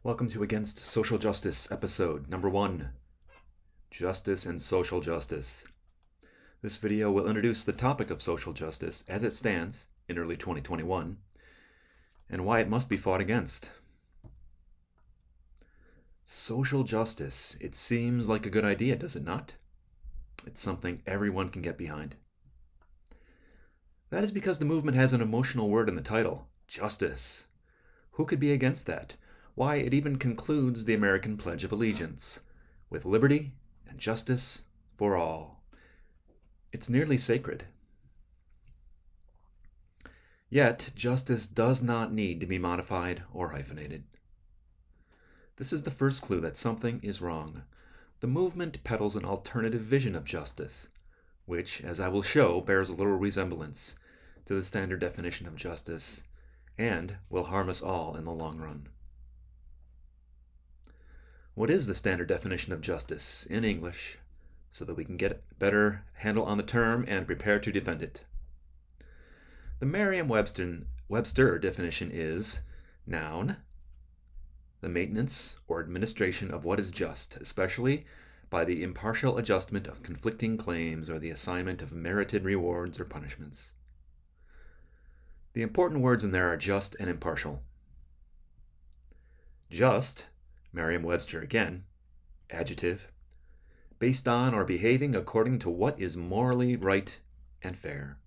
Welcome to Against Social Justice, episode number 1, Justice and Social Justice. This video will introduce the topic of social justice as it stands in early 2021 and why it must be fought against. Social justice, it seems like a good idea, does it not? It's something everyone can get behind. That is because the movement has an emotional word in the title, justice. Who could be against that? Why, it even concludes the American Pledge of Allegiance, with liberty and justice for all. It's nearly sacred. Yet, justice does not need to be modified or hyphenated. This is the first clue that something is wrong. The movement peddles an alternative vision of justice, which, as I will show, bears a little resemblance to the standard definition of justice and will harm us all in the long run. What is the standard definition of justice in English so that we can get a better handle on the term and prepare to defend it? The Merriam-Webster definition is noun, the maintenance or administration of what is just, especially by the impartial adjustment of conflicting claims or the assignment of merited rewards or punishments. The important words in there are just and impartial. Just, Merriam-Webster again, adjective, based on or behaving according to what is morally right and fair.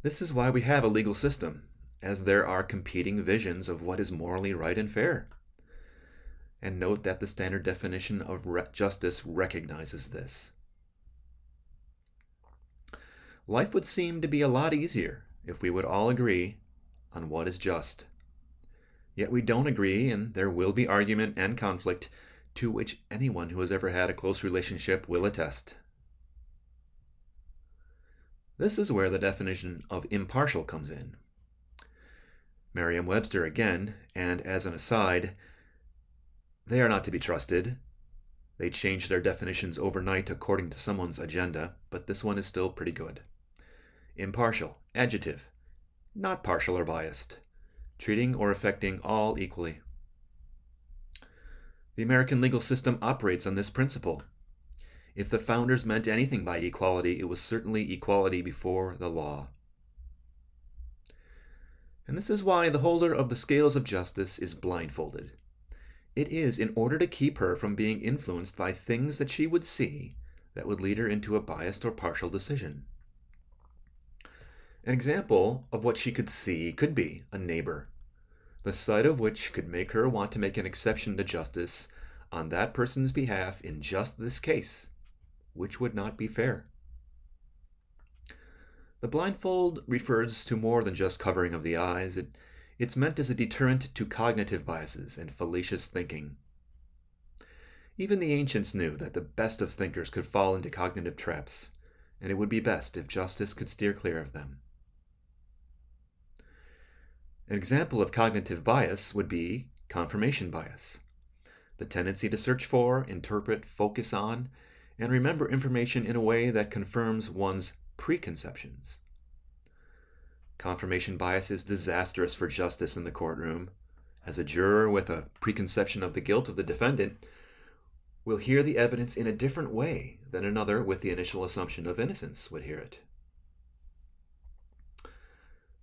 This is why we have a legal system, as there are competing visions of what is morally right and fair. And note that the standard definition of justice recognizes this. Life would seem to be a lot easier if we would all agree on what is just. Yet we don't agree, and there will be argument and conflict, to which anyone who has ever had a close relationship will attest. This is where the definition of impartial comes in. Merriam-Webster again, and as an aside, they are not to be trusted. They change their definitions overnight according to someone's agenda, but this one is still pretty good. Impartial, adjective, not partial or biased, treating or affecting all equally. The American legal system operates on this principle. If the founders meant anything by equality, it was certainly equality before the law. And this is why the holder of the scales of justice is blindfolded. It is in order to keep her from being influenced by things that she would see that would lead her into a biased or partial decision. An example of what she could see could be a neighbor, the sight of which could make her want to make an exception to justice on that person's behalf in just this case, which would not be fair. The blindfold refers to more than just covering of the eyes. It's meant as a deterrent to cognitive biases and fallacious thinking. Even the ancients knew that the best of thinkers could fall into cognitive traps, and it would be best if justice could steer clear of them. An example of cognitive bias would be confirmation bias, the tendency to search for, interpret, focus on, and remember information in a way that confirms one's preconceptions. Confirmation bias is disastrous for justice in the courtroom, as a juror with a preconception of the guilt of the defendant will hear the evidence in a different way than another with the initial assumption of innocence would hear it.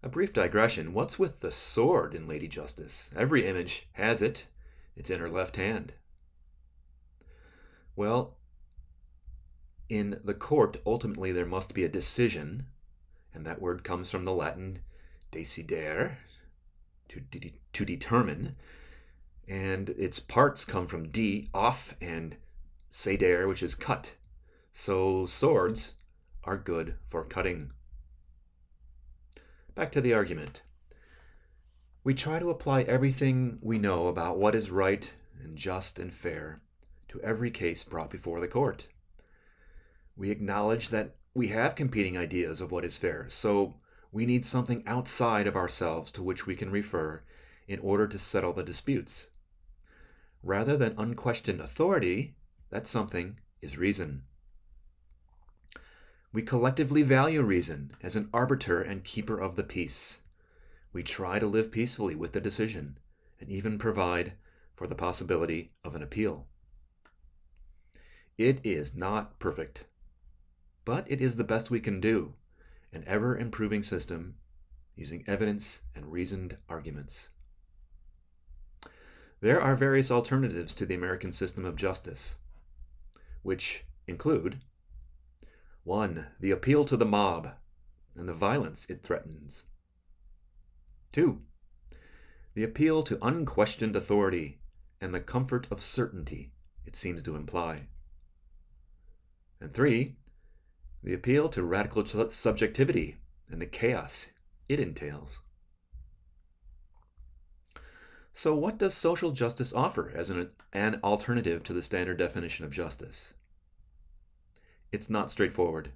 A brief digression, what's with the sword in Lady Justice? Every image has it. It's in her left hand. Well, in the court, ultimately there must be a decision, and that word comes from the Latin decidere, to determine, and its parts come from off, and cedere, which is cut. So swords are good for cutting. Back to the argument. We try to apply everything we know about what is right and just and fair to every case brought before the court. We acknowledge that we have competing ideas of what is fair, so we need something outside of ourselves to which we can refer in order to settle the disputes. Rather than unquestioned authority, that something is reason. We collectively value reason as an arbiter and keeper of the peace. We try to live peacefully with the decision, and even provide for the possibility of an appeal. It is not perfect, but it is the best we can do, an ever-improving system using evidence and reasoned arguments. There are various alternatives to the American system of justice, which include 1. The appeal to the mob and the violence it threatens. 2. The appeal to unquestioned authority and the comfort of certainty it seems to imply. And 3. The appeal to radical subjectivity and the chaos it entails. So what does social justice offer as an alternative to the standard definition of justice? It's not straightforward,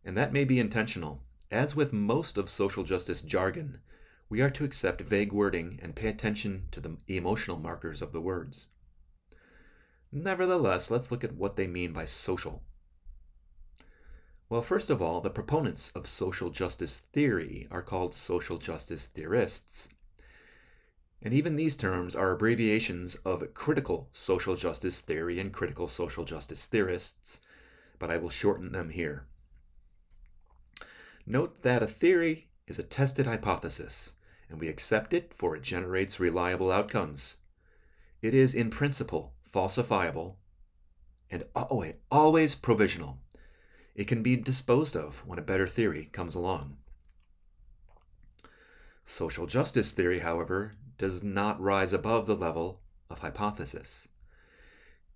and that may be intentional. As with most of social justice jargon, we are to accept vague wording and pay attention to the emotional markers of the words. Nevertheless, let's look at what they mean by social. Well, first of all, the proponents of social justice theory are called social justice theorists. And even these terms are abbreviations of critical social justice theory and critical social justice theorists, but I will shorten them here. Note that a theory is a tested hypothesis, and we accept it for it generates reliable outcomes. It is, in principle, falsifiable and always provisional. It can be disposed of when a better theory comes along. Social justice theory, however, does not rise above the level of hypothesis.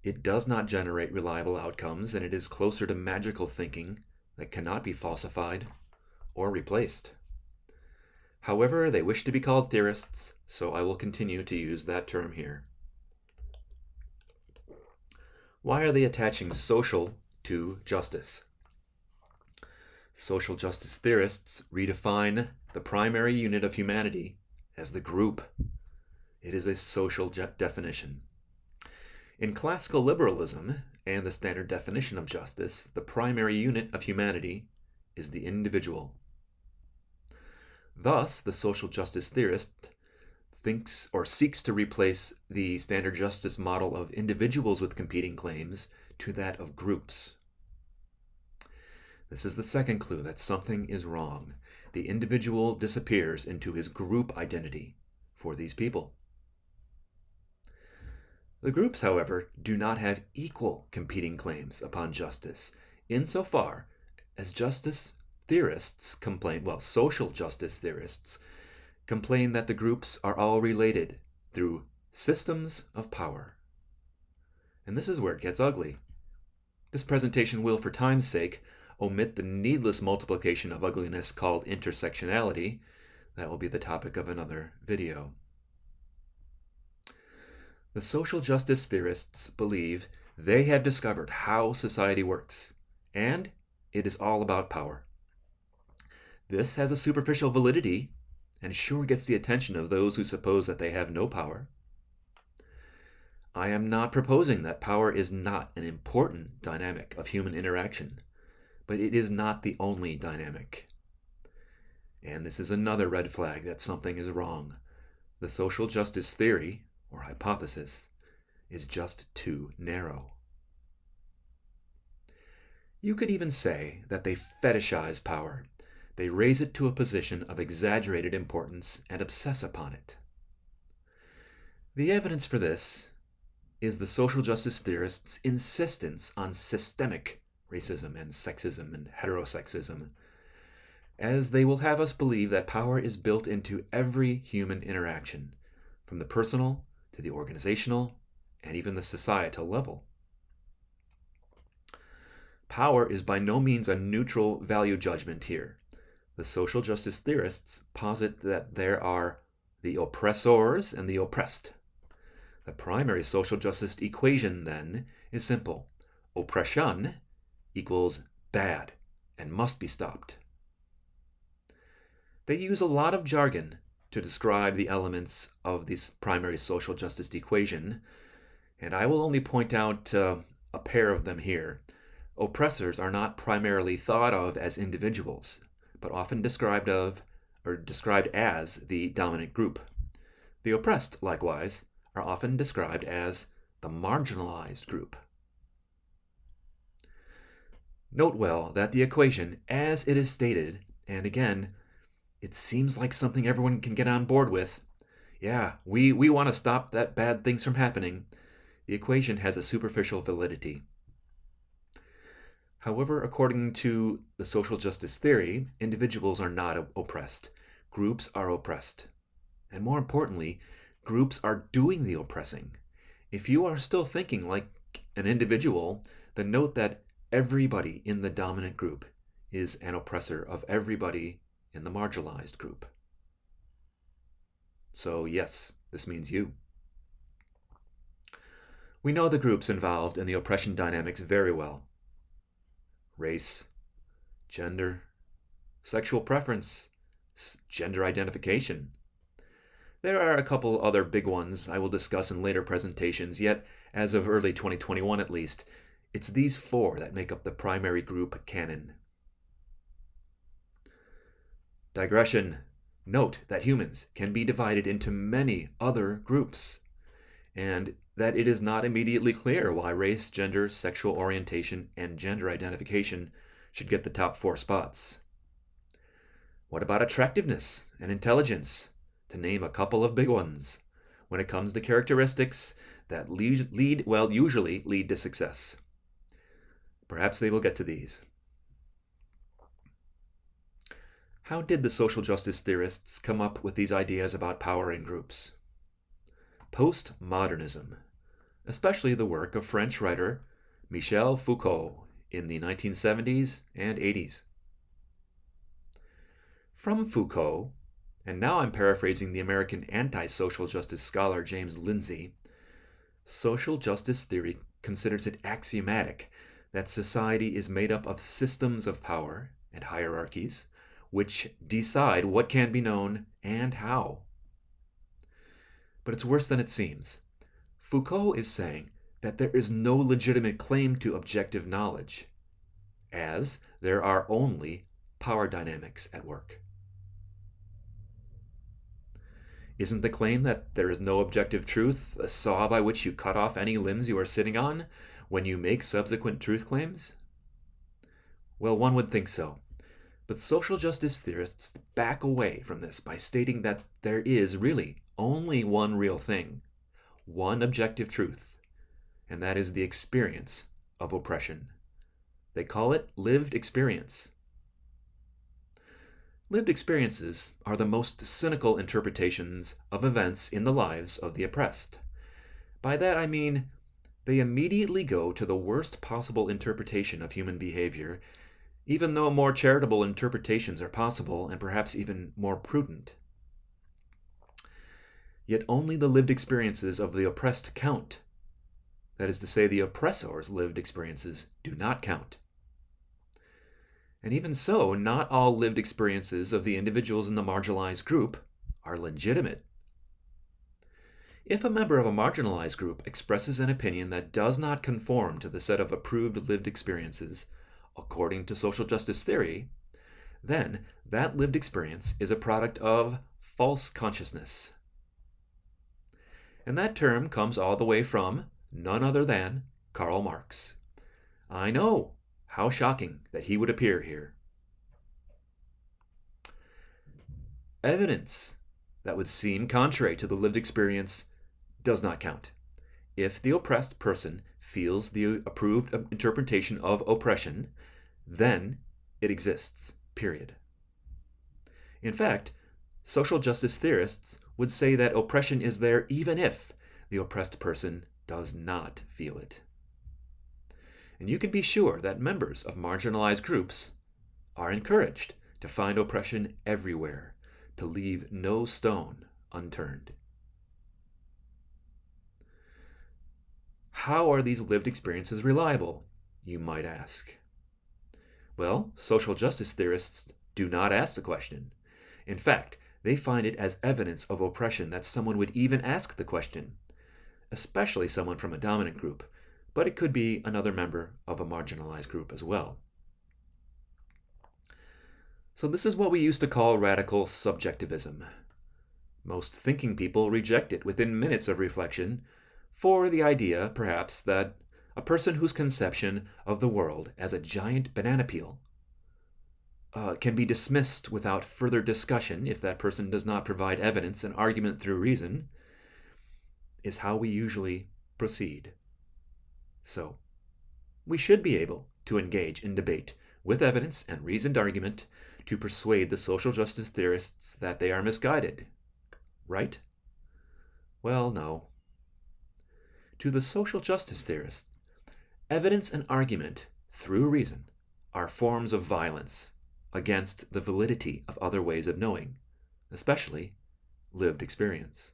It does not generate reliable outcomes, and it is closer to magical thinking that cannot be falsified or replaced. However, they wish to be called theorists, so I will continue to use that term here. Why are they attaching social to justice? Social justice theorists redefine the primary unit of humanity as the group. It is a social definition. In classical liberalism and the standard definition of justice, the primary unit of humanity is the individual. Thus, the social justice theorist thinks or seeks to replace the standard justice model of individuals with competing claims to that of groups. This is the second clue that something is wrong. The individual disappears into his group identity for these people. The groups, however, do not have equal competing claims upon justice, insofar as justice theorists complain, social justice theorists complain that the groups are all related through systems of power. And this is where it gets ugly. This presentation will, for time's sake, omit the needless multiplication of ugliness called intersectionality. That will be the topic of another video. The social justice theorists believe they have discovered how society works, and it is all about power. This has a superficial validity and sure gets the attention of those who suppose that they have no power. I am not proposing that power is not an important dynamic of human interaction, but it is not the only dynamic. And this is another red flag that something is wrong. The social justice theory, or hypothesis, is just too narrow. You could even say that they fetishize power. They raise it to a position of exaggerated importance and obsess upon it. The evidence for this is the social justice theorists' insistence on systemic racism and sexism and heterosexism, as they will have us believe that power is built into every human interaction, from the personal to the organizational and even the societal level. Power is by no means a neutral value judgment here. The social justice theorists posit that there are the oppressors and the oppressed. The primary social justice equation, then, is simple. Oppression equals bad and must be stopped. They use a lot of jargon to describe the elements of this primary social justice equation, and I will only point out a pair of them here. Oppressors are not primarily thought of as individuals, but often described as the dominant group. The oppressed, likewise, are often described as the marginalized group. Note well that the equation, as it is stated, and again, it seems like something everyone can get on board with. Yeah, we want to stop that bad things from happening. The equation has a superficial validity. However, according to the social justice theory, individuals are not oppressed. Groups are oppressed. And more importantly, groups are doing the oppressing. If you are still thinking like an individual, then note that everybody in the dominant group is an oppressor of everybody in the marginalized group. So yes, this means you. We know the groups involved in the oppression dynamics very well. Race, gender, sexual preference, gender identification. There are a couple other big ones I will discuss in later presentations, yet, as of early 2021 at least, it's these four that make up the primary group canon. Digression. Note that humans can be divided into many other groups, and that it is not immediately clear why race, gender, sexual orientation, and gender identification should get the top 4 spots. What about attractiveness and intelligence, to name a couple of big ones, when it comes to characteristics that usually lead to success? Perhaps they will get to these. How did the social justice theorists come up with these ideas about power in groups? Postmodernism, especially the work of French writer Michel Foucault in the 1970s and 80s. From Foucault, and now I'm paraphrasing the American anti-social justice scholar James Lindsay, social justice theory considers it axiomatic that society is made up of systems of power and hierarchies which decide what can be known and how. But it's worse than it seems. Foucault is saying that there is no legitimate claim to objective knowledge, as there are only power dynamics at work. Isn't the claim that there is no objective truth a saw by which you cut off any limbs you are sitting on when you make subsequent truth claims? Well, one would think so. But social justice theorists back away from this by stating that there is really only one real thing, one objective truth, and that is the experience of oppression. They call it lived experience. Lived experiences are the most cynical interpretations of events in the lives of the oppressed. By that I mean they immediately go to the worst possible interpretation of human behavior, even though more charitable interpretations are possible and perhaps even more prudent. Yet only the lived experiences of the oppressed count. That is to say, the oppressor's lived experiences do not count. And even so, not all lived experiences of the individuals in the marginalized group are legitimate. If a member of a marginalized group expresses an opinion that does not conform to the set of approved lived experiences, according to social justice theory, then that lived experience is a product of false consciousness. And that term comes all the way from none other than Karl Marx. I know, how shocking that he would appear here. Evidence that would seem contrary to the lived experience does not count. If the oppressed person feels the approved interpretation of oppression, then it exists, period. In fact, social justice theorists would say that oppression is there even if the oppressed person does not feel it. And you can be sure that members of marginalized groups are encouraged to find oppression everywhere, to leave no stone unturned. How are these lived experiences reliable, you might ask? Well, social justice theorists do not ask the question. In fact, they find it as evidence of oppression that someone would even ask the question, especially someone from a dominant group, but it could be another member of a marginalized group as well. So this is what we used to call radical subjectivism. Most thinking people reject it within minutes of reflection, for the idea, perhaps, that a person whose conception of the world as a giant banana peel can be dismissed without further discussion if that person does not provide evidence and argument through reason, is how we usually proceed. So, we should be able to engage in debate with evidence and reasoned argument to persuade the social justice theorists that they are misguided. Right? Well, no. To the social justice theorists, evidence and argument through reason are forms of violence against the validity of other ways of knowing, especially lived experience.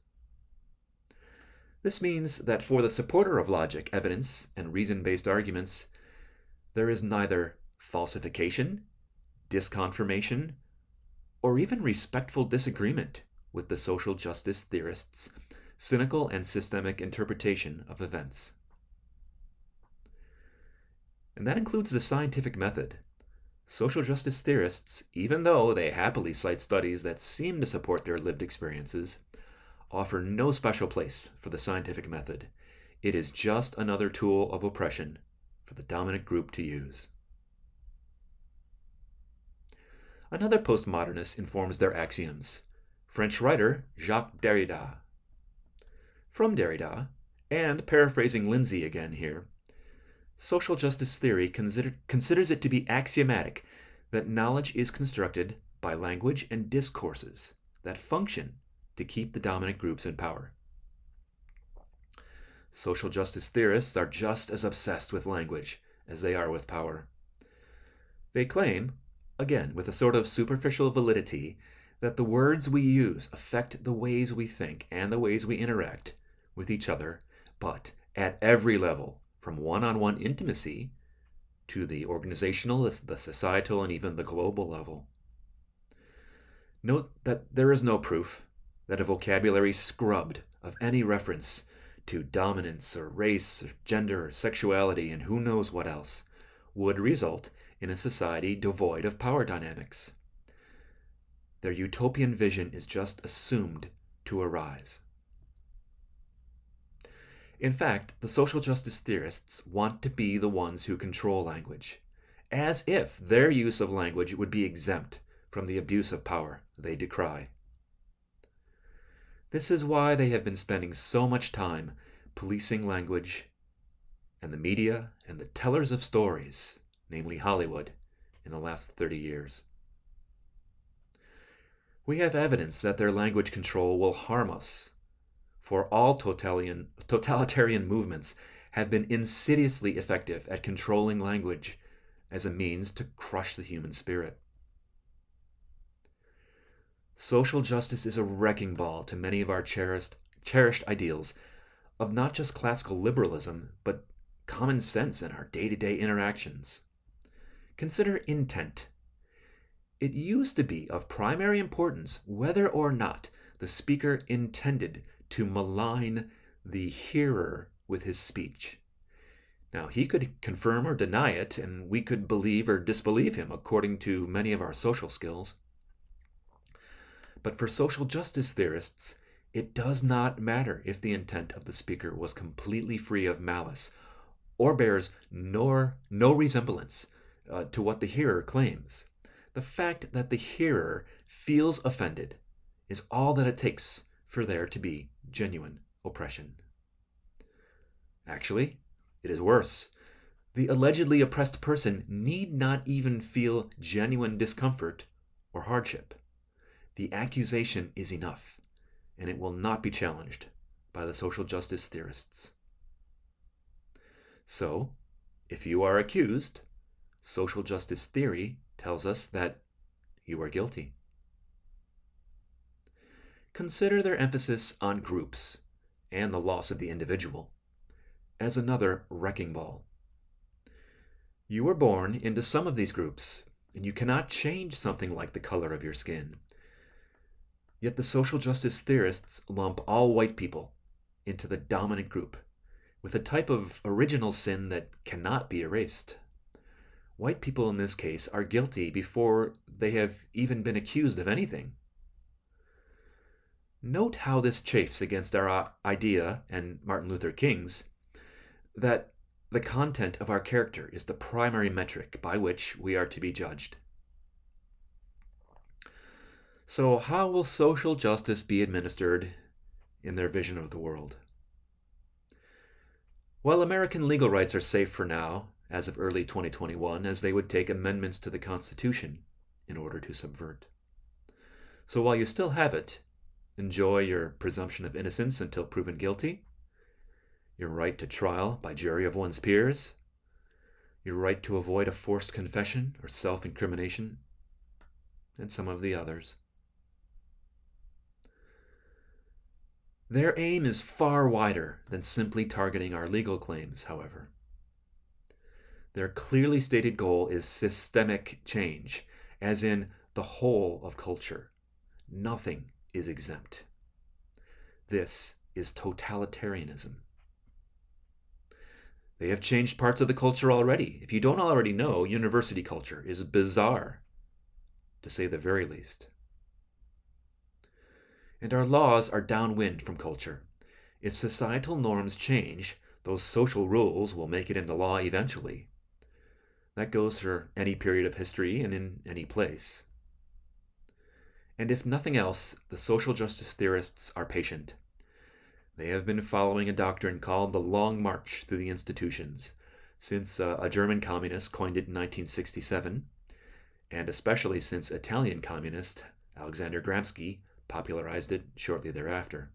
This means that for the supporter of logic, evidence, and reason-based arguments, there is neither falsification, disconfirmation, or even respectful disagreement with the social justice theorists' cynical and systemic interpretation of events. And that includes the scientific method. Social justice theorists, even though they happily cite studies that seem to support their lived experiences, offer no special place for the scientific method. It is just another tool of oppression for the dominant group to use. Another postmodernist informs their axioms. French writer Jacques Derrida. From Derrida, and paraphrasing Lindsay again here, social justice theory considers it to be axiomatic that knowledge is constructed by language and discourses that function to keep the dominant groups in power. Social justice theorists are just as obsessed with language as they are with power. They claim, again with a sort of superficial validity, that the words we use affect the ways we think and the ways we interact with each other, but at every level, from one-on-one intimacy to the organizational, the societal, and even the global level. Note that there is no proof that a vocabulary scrubbed of any reference to dominance or race or gender or sexuality and who knows what else would result in a society devoid of power dynamics. Their utopian vision is just assumed to arise. In fact, the social justice theorists want to be the ones who control language, as if their use of language would be exempt from the abuse of power they decry. This is why they have been spending so much time policing language and the media and the tellers of stories, namely Hollywood, in the last 30 years. We have evidence that their language control will harm us, for all totalitarian movements have been insidiously effective at controlling language as a means to crush the human spirit. Social justice is a wrecking ball to many of our cherished ideals of not just classical liberalism, but common sense in our day-to-day interactions. Consider intent. It used to be of primary importance whether or not the speaker intended to malign the hearer with his speech. Now, he could confirm or deny it, and we could believe or disbelieve him according to many of our social skills. But for social justice theorists, it does not matter if the intent of the speaker was completely free of malice or bears no resemblance to what the hearer claims. The fact that the hearer feels offended is all that it takes for there to be genuine oppression. Actually, it is worse. The allegedly oppressed person need not even feel genuine discomfort or hardship. The accusation is enough, and it will not be challenged by the social justice theorists. So, if you are accused, social justice theory tells us that you are guilty. Consider their emphasis on groups and the loss of the individual as another wrecking ball. You were born into some of these groups, and you cannot change something like the color of your skin. Yet the social justice theorists lump all white people into the dominant group with a type of original sin that cannot be erased. White people in this case are guilty before they have even been accused of anything. Note how this chafes against our idea, and Martin Luther King's, that the content of our character is the primary metric by which we are to be judged. So, how will social justice be administered in their vision of the world? Well, American legal rights are safe for now, as of early 2021, as they would take amendments to the Constitution in order to subvert. So while you still have it, enjoy your presumption of innocence until proven guilty, your right to trial by jury of one's peers, your right to avoid a forced confession or self-incrimination, and some of the others. Their aim is far wider than simply targeting our legal claims, however. Their clearly stated goal is systemic change, as in the whole of culture. Nothing is exempt. This is totalitarianism. They have changed parts of the culture already. If you don't already know, university culture is bizarre, to say the very least. And our laws are downwind from culture. If societal norms change, those social rules will make it into law eventually. That goes for any period of history and in any place. And if nothing else, the social justice theorists are patient. They have been following a doctrine called the Long March through the institutions since a German communist coined it in 1967, and especially since Italian communist Alexander Gramsci popularized it shortly thereafter.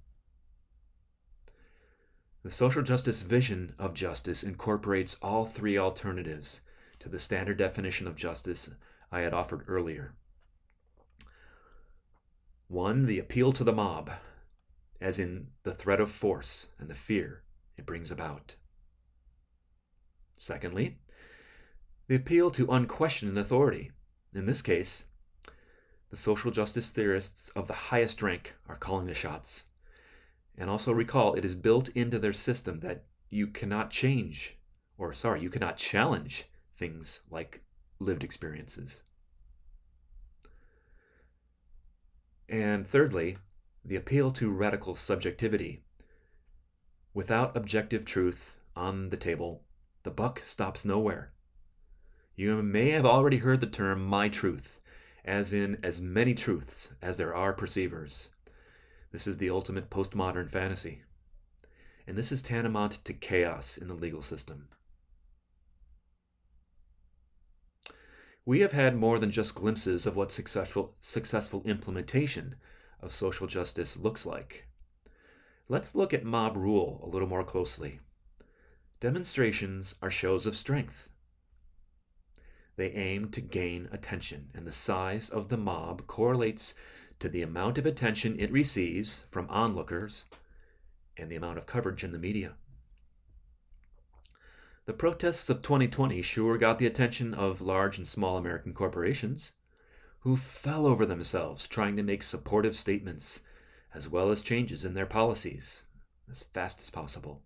The social justice vision of justice incorporates all three alternatives to the standard definition of justice I had offered earlier. 1. The appeal to the mob, as in the threat of force and the fear it brings about. Secondly, the appeal to unquestioned authority. In this case, the social justice theorists of the highest rank are calling the shots. And also recall, it is built into their system that you cannot challenge things like lived experiences. And thirdly, the appeal to radical subjectivity. Without objective truth on the table, the buck stops nowhere. You may have already heard the term my truth, as in as many truths as there are perceivers. This is the ultimate postmodern fantasy. And this is tantamount to chaos in the legal system. We have had more than just glimpses of what successful implementation of social justice looks like. Let's look at mob rule a little more closely. Demonstrations are shows of strength. They aim to gain attention, and the size of the mob correlates to the amount of attention it receives from onlookers and the amount of coverage in the media. The protests of 2020 sure got the attention of large and small American corporations, who fell over themselves trying to make supportive statements as well as changes in their policies as fast as possible.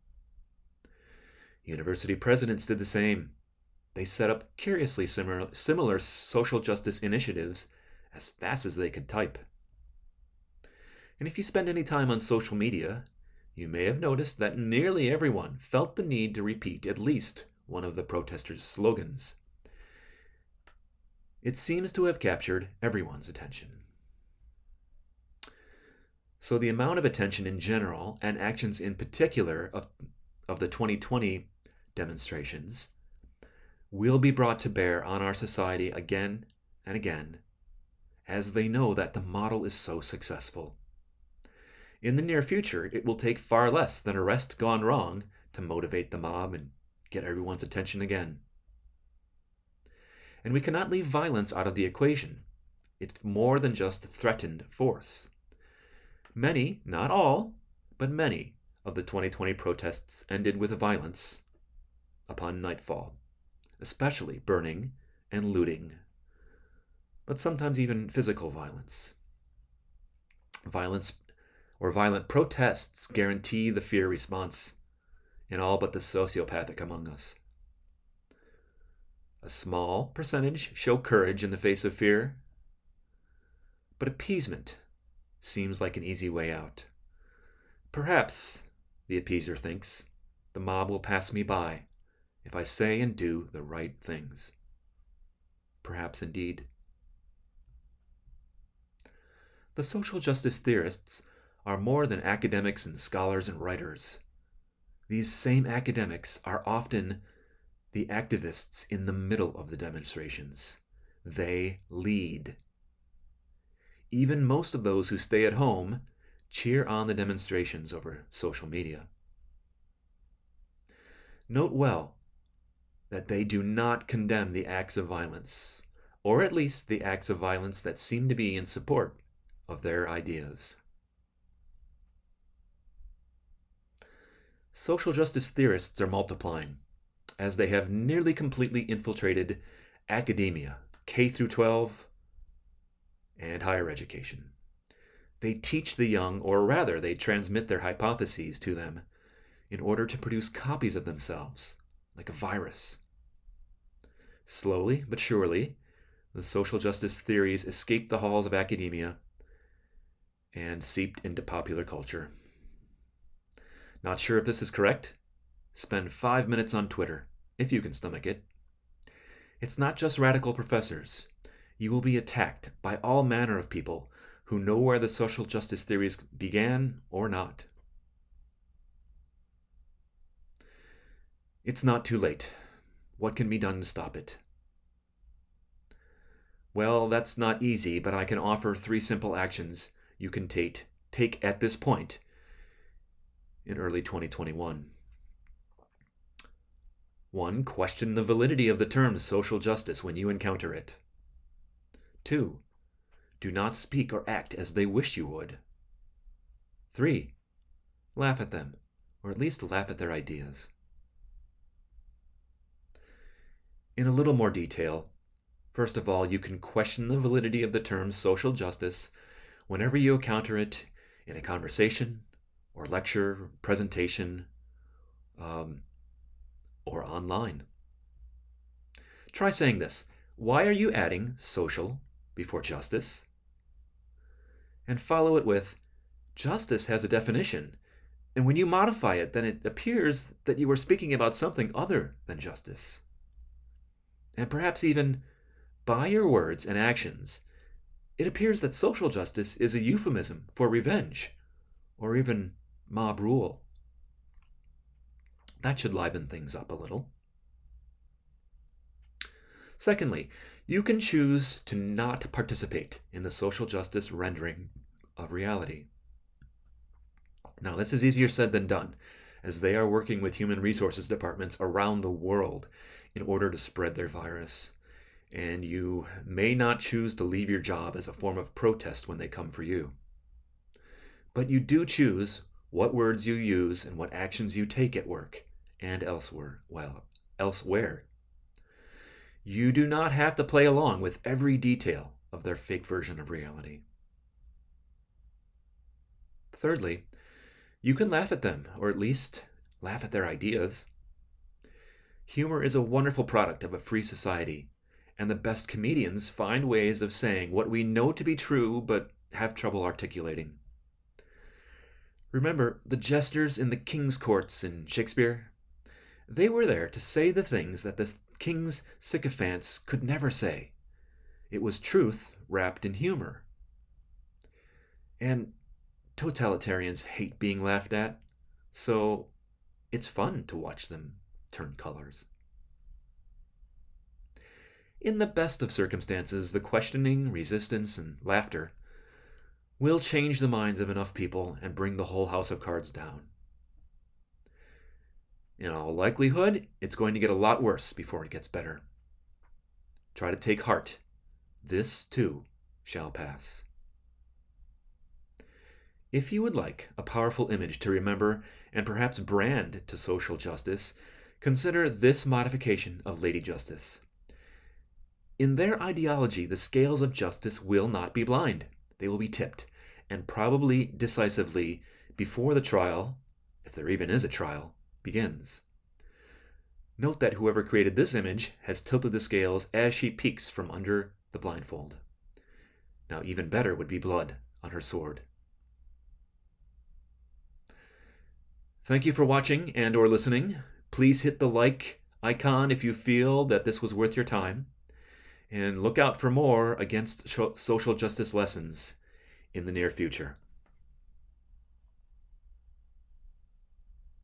University presidents did the same. They set up curiously similar social justice initiatives as fast as they could type. And if you spend any time on social media, you may have noticed that nearly everyone felt the need to repeat at least one of the protesters' slogans. It seems to have captured everyone's attention. So the amount of attention in general and actions in particular of the 2020 demonstrations will be brought to bear on our society again and again, as they know that the model is so successful. In the near future, it will take far less than arrest gone wrong to motivate the mob and get everyone's attention again. And we cannot leave violence out of the equation. It's more than just threatened force. Many, not all, but many of the 2020 protests ended with violence upon nightfall, especially burning and looting, but sometimes even physical violence. Violent protests guarantee the fear response in all but the sociopathic among us. A small percentage show courage in the face of fear, but appeasement seems like an easy way out. Perhaps, the appeaser thinks, the mob will pass me by if I say and do the right things. Perhaps indeed. The social justice theorists are more than academics and scholars and writers. These same academics are often the activists in the middle of the demonstrations. They lead. Even most of those who stay at home cheer on the demonstrations over social media. Note well that they do not condemn the acts of violence, or at least the acts of violence that seem to be in support of their ideas. Social justice theorists are multiplying, as they have nearly completely infiltrated academia, K through 12, and higher education. They teach the young, or rather, they transmit their hypotheses to them in order to produce copies of themselves, like a virus. Slowly but surely, the social justice theories escaped the halls of academia and seeped into popular culture. Not sure if this is correct? Spend 5 minutes on Twitter, if you can stomach it. It's not just radical professors. You will be attacked by all manner of people who know where the social justice theories began or not. It's not too late. What can be done to stop it? Well, that's not easy, but I can offer 3 simple actions you can take at this point in early 2021. 1. Question the validity of the term social justice when you encounter it. 2. Do not speak or act as they wish you would. 3. Laugh at them, or at least laugh at their ideas. In a little more detail, first of all, you can question the validity of the term social justice whenever you encounter it in a conversation, or lecture, presentation, or online. Try saying this: why are you adding social before justice? And follow it with, justice has a definition, and when you modify it, then it appears that you are speaking about something other than justice. And perhaps even, by your words and actions, it appears that social justice is a euphemism for revenge, or even mob rule. That should liven things up a little. Secondly, you can choose to not participate in the social justice rendering of reality. Now, this is easier said than done, as they are working with human resources departments around the world in order to spread their virus. And you may not choose to leave your job as a form of protest when they come for you. But you do choose what words you use and what actions you take at work and elsewhere. You do not have to play along with every detail of their fake version of reality. Thirdly, you can laugh at them, or at least laugh at their ideas. Humor is a wonderful product of a free society, and the best comedians find ways of saying what we know to be true but have trouble articulating. Remember the jesters in the king's courts in Shakespeare? They were there to say the things that the king's sycophants could never say. It was truth wrapped in humor. And totalitarians hate being laughed at, so it's fun to watch them turn colors. In the best of circumstances, the questioning, resistance, and laughter will change the minds of enough people and bring the whole house of cards down. In all likelihood, it's going to get a lot worse before it gets better. Try to take heart. This, too, shall pass. If you would like a powerful image to remember and perhaps brand to social justice, consider this modification of Lady Justice. In their ideology, the scales of justice will not be blind. They will be tipped, and probably decisively, before the trial, if there even is a trial, begins. Note that whoever created this image has tilted the scales as she peeks from under the blindfold. Now, even better would be blood on her sword Thank you for watching and or listening. Please hit the like icon if you feel that this was worth your time. And look out for more Against Social Justice lessons in the near future.